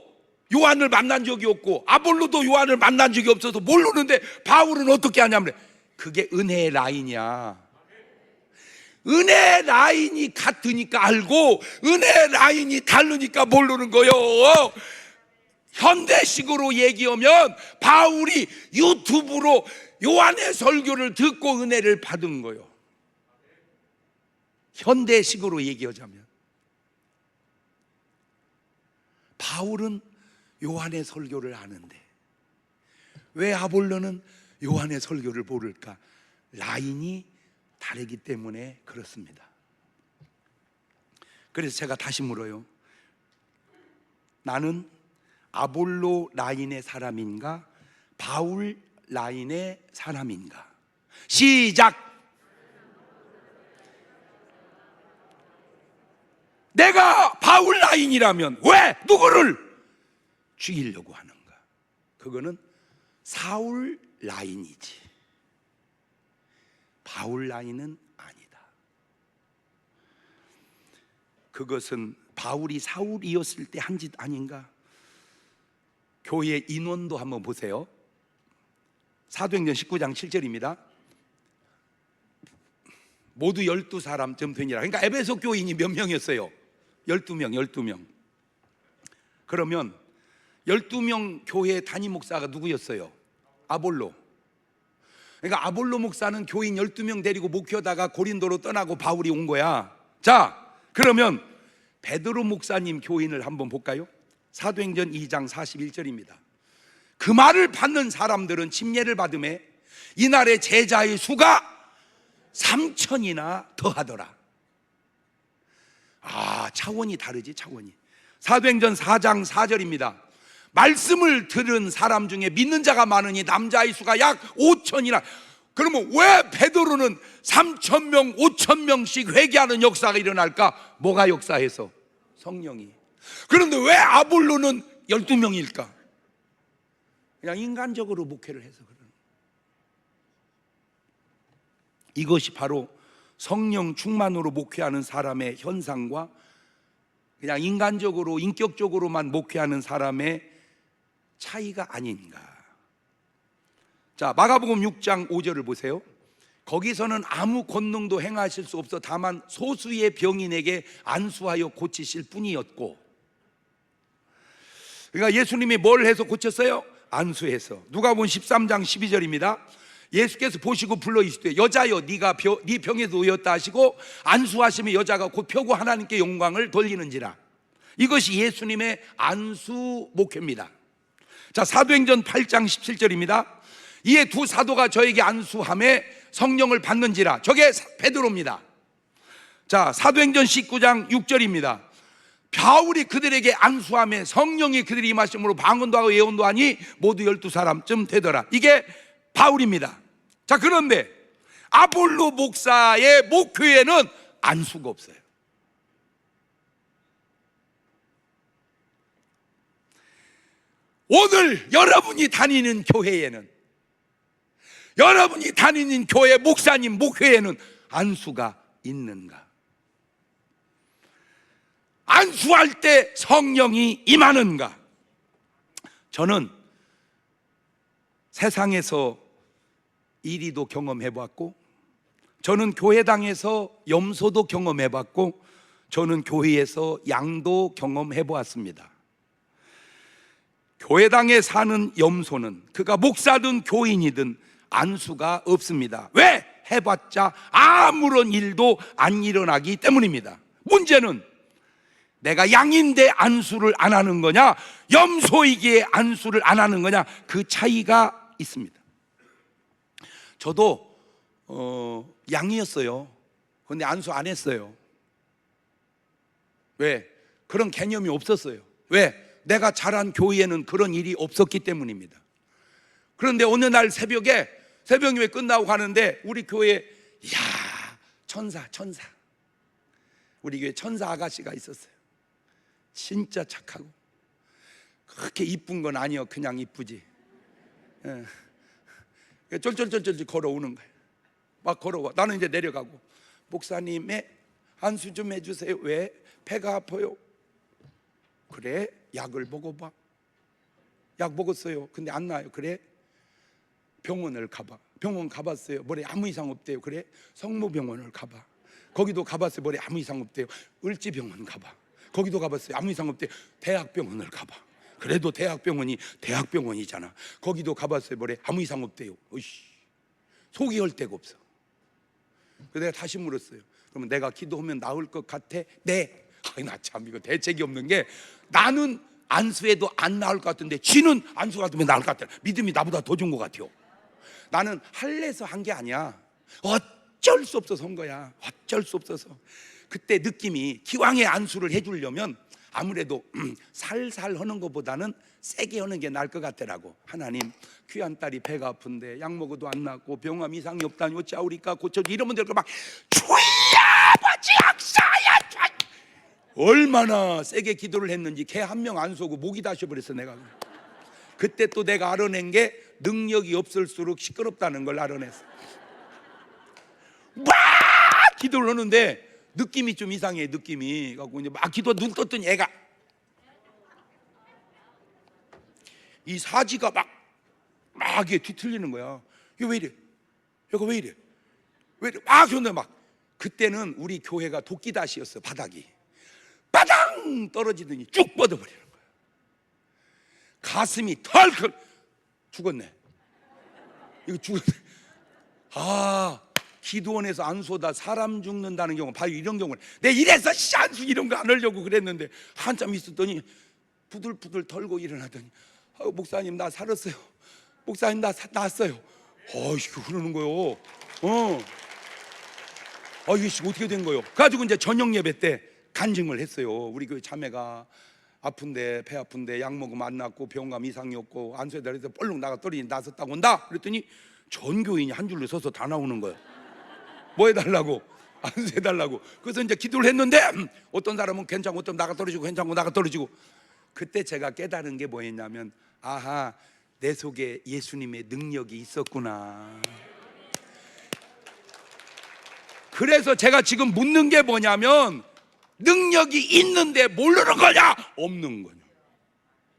요한을 만난 적이 없고 아볼로도 요한을 만난 적이 없어서 모르는데 바울은 어떻게 하냐면 그게 은혜의 라인이야. 은혜 라인이 같으니까 알고 은혜 라인이 다르니까 모르는 거요. 현대식으로 얘기하면 바울이 유튜브로 요한의 설교를 듣고 은혜를 받은 거요. 현대식으로 얘기하자면 바울은 요한의 설교를 아는데 왜 아볼로는 요한의 설교를 모를까? 라인이 다르기 때문에 그렇습니다. 그래서 제가 다시 물어요. 나는 아볼로 라인의 사람인가? 바울 라인의 사람인가? 시작! 내가 바울 라인이라면 왜 누구를 죽이려고 하는가? 그거는 사울 라인이지 바울 라인은 아니다. 그것은 바울이 사울이었을 때 한 짓 아닌가? 교회 인원도 한번 보세요. 사도행전 19장 7절입니다. 모두 12사람쯤 되니라. 그러니까 에베소 교인이 몇 명이었어요? 12명. 그러면 12명 교회 담임 목사가 누구였어요? 아볼로. 그러니까 아볼로 목사는 교인 12명 데리고 목회하다가 고린도로 떠나고 바울이 온 거야. 자, 그러면 베드로 목사님 교인을 한번 볼까요? 사도행전 2장 41절입니다. 그 말을 받는 사람들은 침례를 받음에 이날의 제자의 수가 3,000이나 더하더라. 차원이 다르지, 차원이. 사도행전 4장 4절입니다. 말씀을 들은 사람 중에 믿는 자가 많으니 남자의 수가 약 5,000이나. 그러면 왜 베드로는 3,000명, 5,000명씩 회개하는 역사가 일어날까? 뭐가 역사해서? 성령이. 그런데 왜 아볼로는 12명일까? 그냥 인간적으로 목회를 해서 그러는. 이것이 바로 성령 충만으로 목회하는 사람의 현상과 그냥 인간적으로 인격적으로만 목회하는 사람의 차이가 아닌가. 자, 마가복음 6장 5절을 보세요. 거기서는 아무 권능도 행하실 수 없어 다만 소수의 병인에게 안수하여 고치실 뿐이었고. 그러니까 예수님이 뭘 해서 고쳤어요? 안수해서. 누가복음 13장 12절입니다. 예수께서 보시고 불러 이르시되 여자여 네가 네 병에서 의였다 하시고 안수하시며 여자가 곧 펴고 하나님께 영광을 돌리는지라. 이것이 예수님의 안수 목회입니다. 자, 사도행전 8장 17절입니다. 이에 두 사도가 저에게 안수하며 성령을 받는지라. 저게 베드로입니다. 자, 사도행전 19장 6절입니다. 바울이 그들에게 안수하며 성령이 그들이 임하심으로 방언도 하고 예언도 하니 모두 12사람쯤 되더라. 이게 바울입니다. 자, 그런데 아볼로 목사의 목회에는 안수가 없어요. 오늘 여러분이 다니는 교회에는, 여러분이 다니는 교회 목사님 목회에는 안수가 있는가? 안수할 때 성령이 임하는가? 저는 세상에서 이리도 경험해봤고, 저는 교회당에서 염소도 경험해봤고, 저는 교회에서 양도 경험해보았습니다. 교회당에 사는 염소는 그가 목사든 교인이든 안수가 없습니다. 왜? 해봤자 아무런 일도 안 일어나기 때문입니다. 문제는 내가 양인데 안수를 안 하는 거냐, 염소이기에 안수를 안 하는 거냐, 그 차이가 있습니다. 저도 양이었어요. 그런데 안수 안 했어요. 왜? 그런 개념이 없었어요. 왜? 내가 자란 교회에는 그런 일이 없었기 때문입니다. 그런데 어느 날 새벽에 새벽예배 끝나고 가는데 우리 교회에 천사 우리 교회 천사 아가씨가 있었어요. 진짜 착하고 그렇게 이쁜 건 아니요, 그냥 이쁘지. 쫄쫄쫄쫄 걸어오는 거예요. 막 걸어와. 나는 이제 내려가고, 목사님의 안수 좀 해주세요. 왜? 배가 아파요. 그래? 약을 먹어봐. 약 먹었어요. 근데 안 나아요. 그래? 병원을 가봐. 병원 가봤어요. 머리에 아무 이상 없대요. 그래? 성모병원을 가봐. 거기도 가봤어요. 머리에 아무 이상 없대요. 을지병원 가봐. 거기도 가봤어요. 아무 이상 없대요. 대학병원을 가봐. 그래도 대학병원이 대학병원이잖아. 거기도 가봤어요. 머리에 아무 이상 없대요. 어이씨, 속이 열 데가 없어. 그래서 내가 다시 물었어요. 그러면 내가 기도하면 나을 것 같아? 네. 나 참 이거 대책이 없는 게, 나는 안수해도 안 나을 것 같은데 쥐는 안수 받으면 나을 것 같아. 믿음이 나보다 더 좋은 것 같아요. 나는 할래서 한 게 아니야. 어쩔 수 없어서 한 거야. 어쩔 수 없어서. 그때 느낌이, 기왕에 안수를 해주려면 아무래도 살살 하는 것보다는 세게 하는 게 나을 것 같더라고. 하나님, 귀한 딸이 배가 아픈데 약 먹어도 안 낫고 병암 이상이 없다니 어찌하오리까, 고쳐주. 이러면 될 거 막 주야 아버지 악사야. 얼마나 세게 기도를 했는지 개 한 명 안 쏘고 목이 다셔버렸어 내가. 그때 또 내가 알아낸 게, 능력이 없을수록 시끄럽다는 걸 알아냈어. 막 기도를 하는데 느낌이 좀 이상해. 느낌이 갖고 이제 막 기도, 눈 떴더니 애가, 이 사지가 막 이게 뒤틀리는 거야. 이게 왜 이래? 얘가 왜 이래? 왜 이래? 막 그런데 막, 그때는 우리 교회가 도끼다시였어. 바닥이 빠당 떨어지더니 쭉 뻗어버리는 거야. 가슴이 털컥. 죽었네. 이거 죽었네. 기도원에서 안수하다 사람 죽는다는 경우, 바로 이런 경우는, 내 이래서 안수 이런 거 안 하려고 그랬는데 한참 있었더니 부들부들 털고 일어나더니, 목사님 나 살았어요. 목사님 나 났어요. 이거 그러는 거요. 이게 어떻게 된 거요? 가지고 이제 저녁 예배 때 간증을 했어요. 우리 교회 자매가 아픈데, 배 아픈데 약 먹으면 안 낫고 병감 이상이 없고 안수해달라 해서 뻘룩 나가 떨어지니 나섰다고 온다. 그랬더니 전 교인이 한 줄로 서서 다 나오는 거예요. 뭐 해달라고? 안수해달라고. 그래서 이제 기도를 했는데 어떤 사람은 괜찮고, 어떤 나가 떨어지고, 괜찮고 나가 떨어지고. 그때 제가 깨달은 게 뭐였냐면, 아하, 내 속에 예수님의 능력이 있었구나. 그래서 제가 지금 묻는 게 뭐냐면, 능력이 있는데 모르는 거냐, 없는 거냐.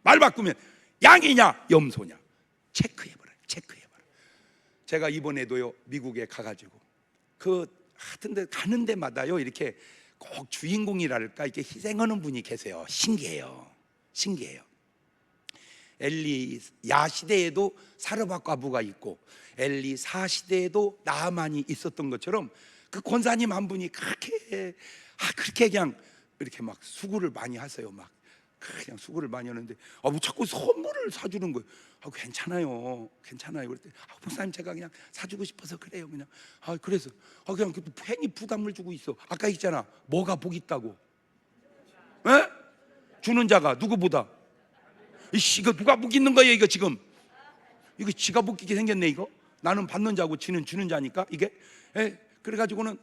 말 바꾸면 양이냐 염소냐 체크해봐라. 제가 이번에도요 미국에 가가지고 하여튼 가는 데마다요 이렇게 꼭 주인공이랄까 이렇게 희생하는 분이 계세요. 신기해요. 엘리야 시대에도 사르밧 과부가 있고 엘리사 시대에도 나아만이 있었던 것처럼, 그 권사님 한 분이 그렇게 그냥 이렇게 막 수고를 많이 하세요. 막 그냥 수고를 많이 하는데 뭐 자꾸 선물을 사주는 거예요. 괜찮아요. 그랬더니 목사님 제가 그냥 사주고 싶어서 그래요. 그냥 그래서 그냥 괜히 부담을 주고 있어. 아까 있잖아, 뭐가 복 있다고. 에? 주는 자가 누구보다. 이거 누가 복 있는 거예요? 이거 지금 이거 지가 복 있게 생겼네. 이거 나는 받는 자고 지는 주는 자니까 이게. 그래가지고는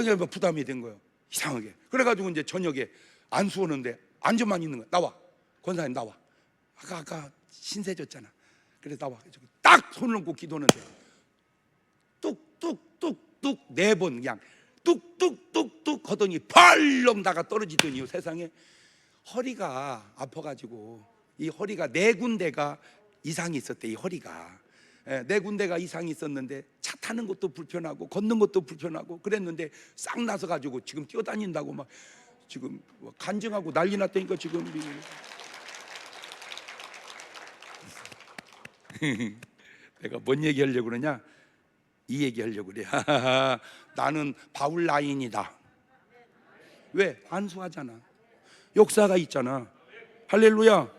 이게 부담이 된 거예요. 이상하게. 그래가지고 이제 저녁에 안수 오는데 앉아만 있는 거야. 나와, 권사님 나와. 아까 신세 졌잖아. 그래 나와. 딱 손을 얹고 기도하는데 뚝뚝뚝뚝 4번 그냥 뚝뚝뚝뚝 하더니 펄렁 나가 떨어지더니 세상에 허리가 아파가지고 이 허리가 4군데가 이상이 있었대. 이 허리가 4군데가 이상이 있었는데 차 타는 것도 불편하고 걷는 것도 불편하고 그랬는데 싹 나서 가지고 지금 뛰어다닌다고 막 지금 간증하고 난리 났다니까 지금. 내가 뭔 얘기하려고 그러냐? 이 얘기하려고 그래. 나는 바울 라인이다. 왜? 안수하잖아. 역사가 있잖아. 할렐루야.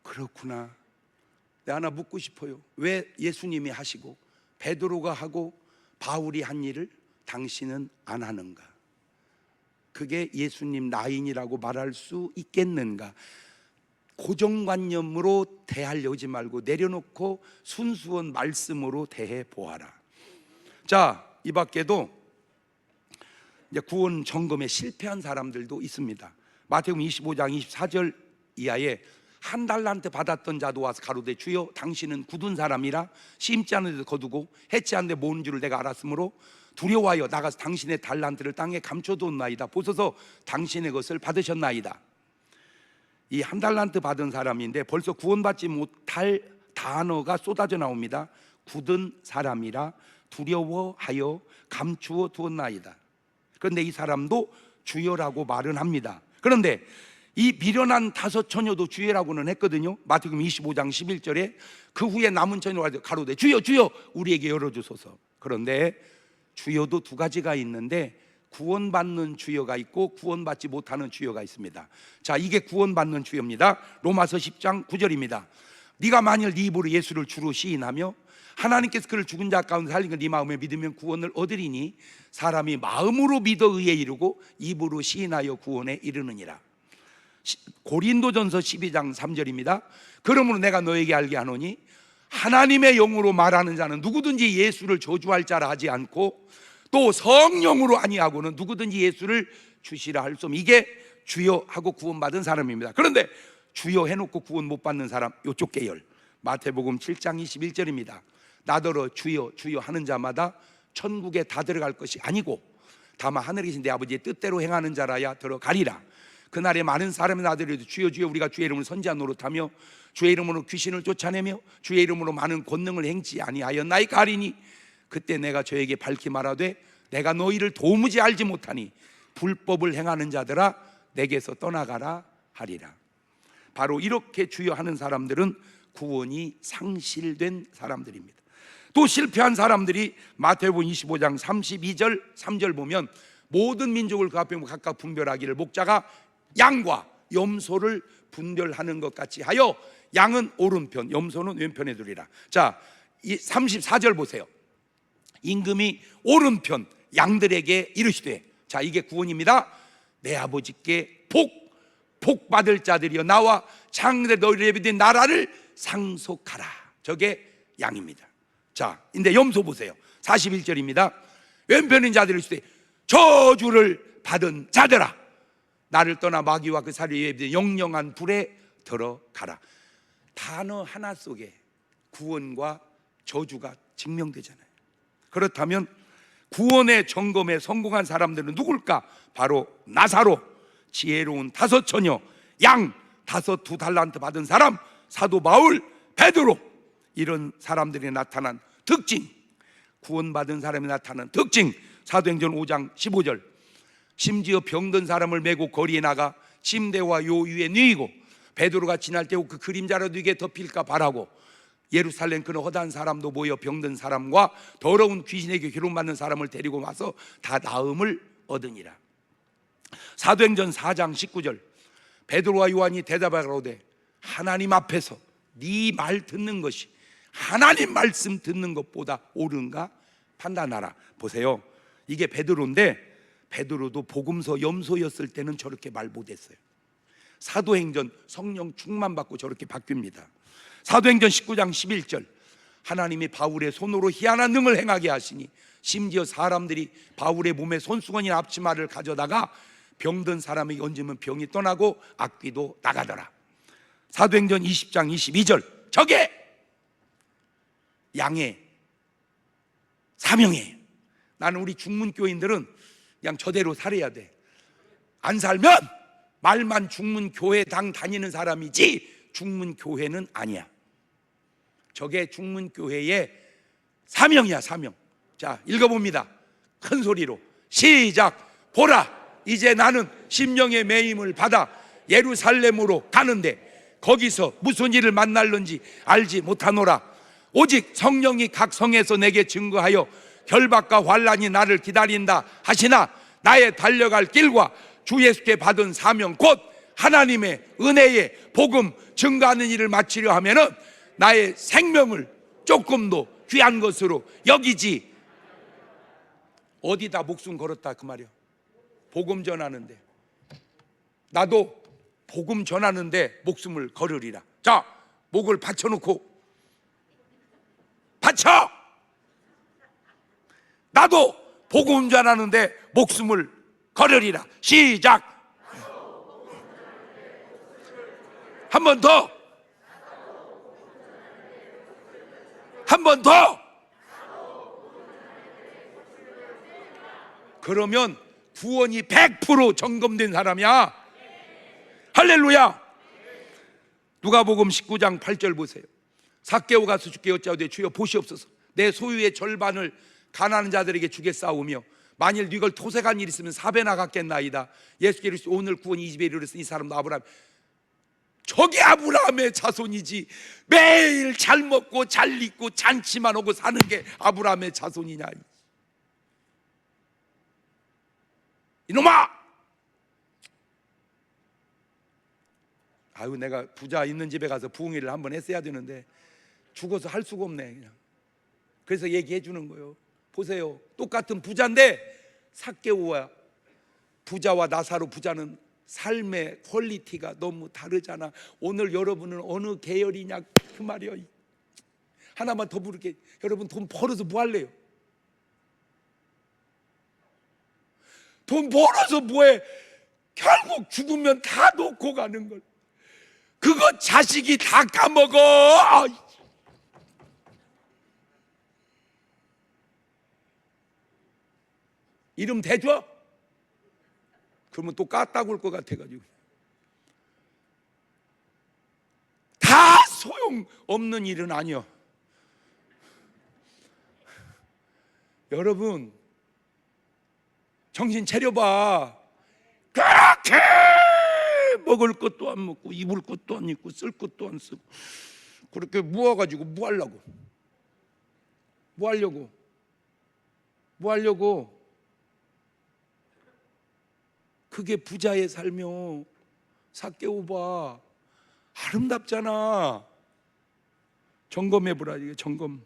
그렇구나. 내가 하나 묻고 싶어요. 왜 예수님이 하시고 베드로가 하고 바울이 한 일을 당신은 안 하는가? 그게 예수님 라인이라고 말할 수 있겠는가? 고정관념으로 대하려고 하지 말고 내려놓고 순수한 말씀으로 대해 보아라. 자, 이 밖에도 이제 구원 점검에 실패한 사람들도 있습니다. 마태복음 25장 24절 이하에 1달란트 받았던 자도 와서 가로되 주여 당신은 굳은 사람이라 심지 않은 데도 거두고 해치 않은 데 모은 줄을 내가 알았으므로 두려워하여 나가서 당신의 달란트를 땅에 감춰두었나이다. 보소서 당신의 것을 받으셨나이다. 이 1달란트 받은 사람인데 벌써 구원받지 못할 단어가 쏟아져 나옵니다. 굳은 사람이라 두려워하여 감추어 두었나이다. 그런데 이 사람도 주여라고 말은 합니다. 그런데 이 미련한 5 처녀도 주여라고는 했거든요. 마태복음 25장 11절에 그 후에 남은 처녀가 가로되 주여 주여 우리에게 열어주소서. 그런데 주여도 2가지가 있는데 구원받는 주여가 있고 구원받지 못하는 주여가 있습니다. 자, 이게 구원받는 주여입니다. 로마서 10장 9절입니다. 네가 만일 네 입으로 예수를 주로 시인하며 하나님께서 그를 죽은 자 가운데 살린 걸 네 마음에 믿으면 구원을 얻으리니 사람이 마음으로 믿어 의에 이르고 입으로 시인하여 구원에 이르느니라. 고린도전서 12장 3절입니다. 그러므로 내가 너에게 알게 하노니 하나님의 영으로 말하는 자는 누구든지 예수를 저주할 자라 하지 않고 또 성령으로 아니하고는 누구든지 예수를 주시라 할 수 없음. 이게 주여 하고 구원받은 사람입니다. 그런데 주여 해놓고 구원 못 받는 사람, 이쪽 계열. 마태복음 7장 21절입니다. 나더러 주여 주여 하는 자마다 천국에 다 들어갈 것이 아니고 다만 하늘에 계신 내 아버지의 뜻대로 행하는 자라야 들어가리라. 그날에 많은 사람이 나더라도 주여 주여 우리가 주의 이름으로 선지자 노릇하며 주의 이름으로 귀신을 쫓아내며 주의 이름으로 많은 권능을 행치 아니하였나이까 하리니 그때 내가 저에게 밝히 말하되 내가 너희를 도무지 알지 못하니 불법을 행하는 자들아 내게서 떠나가라 하리라. 바로 이렇게 주여 하는 사람들은 구원이 상실된 사람들입니다. 또 실패한 사람들이 마태복음 25장 32절 3절 보면 모든 민족을 그 앞에 각각 분별하기를 목자가 양과 염소를 분별하는 것 같이 하여 양은 오른편 염소는 왼편에 두리라. 자, 이 34절 보세요. 임금이 오른편 양들에게 이르시되, 자, 이게 구원입니다. 내 아버지께 복 받을 자들이여 나와 장래 너희를 예비된 나라를 상속하라. 저게 양입니다. 자, 근데 염소 보세요. 41절입니다. 왼편인 자들을 이르시되 저주를 받은 자들아 나를 떠나 마귀와 그 사리에 예비된 영영한 불에 들어가라. 단어 하나 속에 구원과 저주가 증명되잖아요. 그렇다면 구원의 점검에 성공한 사람들은 누굴까? 바로 나사로, 지혜로운 5 처녀, 양 2달란트 받은 사람, 사도 바울, 베드로, 이런 사람들이 나타난 특징, 구원받은 사람이 나타난 특징. 사도행전 5장 15절 심지어 병든 사람을 메고 거리에 나가 침대와 요 위에 누이고 베드로가 지날 때 그 그림자라도 이게 덮일까 바라고 예루살렘 그 허다한 사람도 모여 병든 사람과 더러운 귀신에게 괴로움받는 사람을 데리고 와서 다 나음을 얻으니라. 사도행전 4장 19절 베드로와 요한이 대답하라오되 하나님 앞에서 네 말 듣는 것이 하나님 말씀 듣는 것보다 옳은가 판단하라. 보세요, 이게 베드로인데 베드로도 복음서 염소였을 때는 저렇게 말 못했어요. 사도행전 성령 충만 받고 저렇게 바뀝니다. 사도행전 19장 11절, 하나님이 바울의 손으로 희한한 능을 행하게 하시니 심지어 사람들이 바울의 몸에 손수건이나 앞치마를 가져다가 병든 사람에게 얹으면 병이 떠나고 악귀도 나가더라. 사도행전 20장 22절, 저게 양의 사명이에요. 나는 우리 중문교인들은 그냥 저대로 살아야 돼. 안 살면 말만 중문교회당 다니는 사람이지 중문교회는 아니야. 저게 중문교회의 사명이야, 사명. 자, 읽어봅니다. 큰 소리로 시작. 보라, 이제 나는 심령의 매임을 받아 예루살렘으로 가는데 거기서 무슨 일을 만날는지 알지 못하노라. 오직 성령이 각 성에서 내게 증거하여 결박과 환난이 나를 기다린다 하시나 나의 달려갈 길과 주 예수께 받은 사명 곧 하나님의 은혜의 복음 증거하는 일을 마치려 하면은 나의 생명을 조금도 귀한 것으로 여기지. 어디다 목숨 걸었다 그 말이야. 복음 전하는데, 나도 복음 전하는데 목숨을 걸으리라. 자, 목을 받쳐놓고 받쳐. 나도 복음 전하는데 목숨을 걸으리라. 시작. 한 번 더. 한 번 더. 그러면 구원이 100% 점검된 사람이야. 할렐루야. 누가복음 19장 8절 보세요. 삭개오 가서 주께 여짜오되 주여 보시옵소서, 내 소유의 절반을 가난한 자들에게 주겠사오며 만일 네걸 토색한 일 있으면 4배나 갚겠나이다. 예수께서 이르시되 오늘 구원이 이 집에 이르렀으니 이 사람도 아브라함. 저게 아브라함의 자손이지. 매일 잘 먹고 잘 입고 잔치만 오고 사는 게 아브라함의 자손이냐. 이놈아! 아유, 내가 부자 있는 집에 가서 부흥회를 한번 했어야 되는데 죽어서 할 수가 없네 그냥. 그래서 얘기해 주는 거예요. 보세요, 똑같은 부자인데 삭개오와 부자와 나사로 부자는 삶의 퀄리티가 너무 다르잖아. 오늘 여러분은 어느 계열이냐 그 말이야. 하나만 더 부를게. 여러분 돈 벌어서 뭐 할래요? 돈 벌어서 뭐해? 결국 죽으면 다 놓고 가는 걸. 그거 자식이 다 까먹어. 이름 대줘? 그러면 또 깠다고 올 것 같아가지고. 다 소용없는 일은 아니야. 여러분 정신 차려봐. 그렇게 먹을 것도 안 먹고 입을 것도 안 입고 쓸 것도 안 쓰고 그렇게 모아가지고 뭐 하려고? 뭐 하려고? 뭐 하려고? 그게 부자의 삶이요. 삭개오봐. 아름답잖아. 점검해보라. 이게 점검.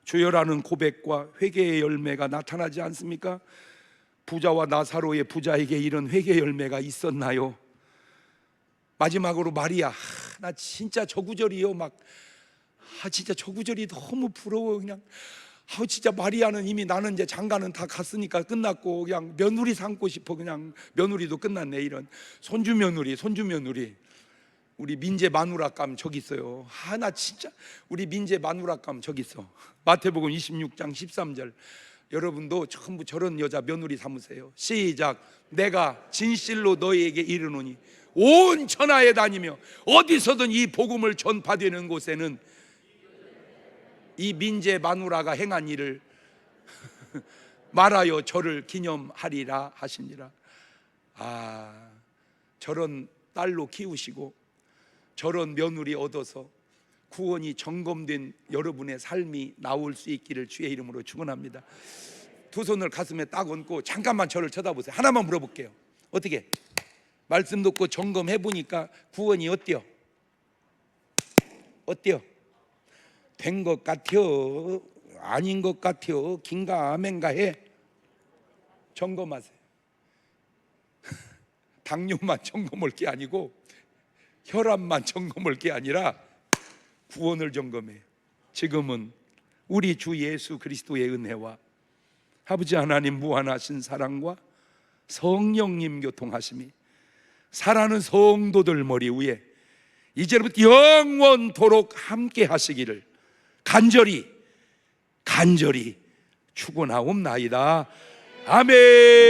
주여라는 고백과 회개의 열매가 나타나지 않습니까? 부자와 나사로의 부자에게 이런 회개의 열매가 있었나요? 마지막으로 마리아. 나 진짜 저 구절이요. 진짜 저 구절이 너무 부러워. 그냥 진짜 마리아는 이미 나는 이제 장가는 다 갔으니까 끝났고 그냥 며느리 삼고 싶어. 그냥 며느리도 끝났네. 이런 손주 며느리. 우리 민재 마누라감 저기 있어요. 나 진짜 우리 민재 마누라감 저기 있어. 마태복음 26장 13절. 여러분도 전부 저런 여자 며느리 삼으세요. 시작. 내가 진실로 너희에게 이르노니 온 천하에 다니며 어디서든 이 복음을 전파되는 곳에는 이 민재 마누라가 행한 일을 말하여 저를 기념하리라 하시니라. 저런 딸로 키우시고 저런 며느리 얻어서 구원이 점검된 여러분의 삶이 나올 수 있기를 주의 이름으로 축원합니다. 두 손을 가슴에 딱 얹고 잠깐만 저를 쳐다보세요. 하나만 물어볼게요. 어떻게? 말씀 듣고 점검해 보니까 구원이 어때요? 어때요? 된 것 같아요? 아닌 것 같아요? 긴가 아멘가 해? 점검하세요. 당뇨만 점검할 게 아니고 혈압만 점검할 게 아니라 구원을 점검해요. 지금은 우리 주 예수 그리스도의 은혜와 아버지 하나님 무한하신 사랑과 성령님 교통하심이 사랑하는 성도들 머리 위에 이제부터 영원토록 함께 하시기를 간절히 축원하옵나이다. 아멘.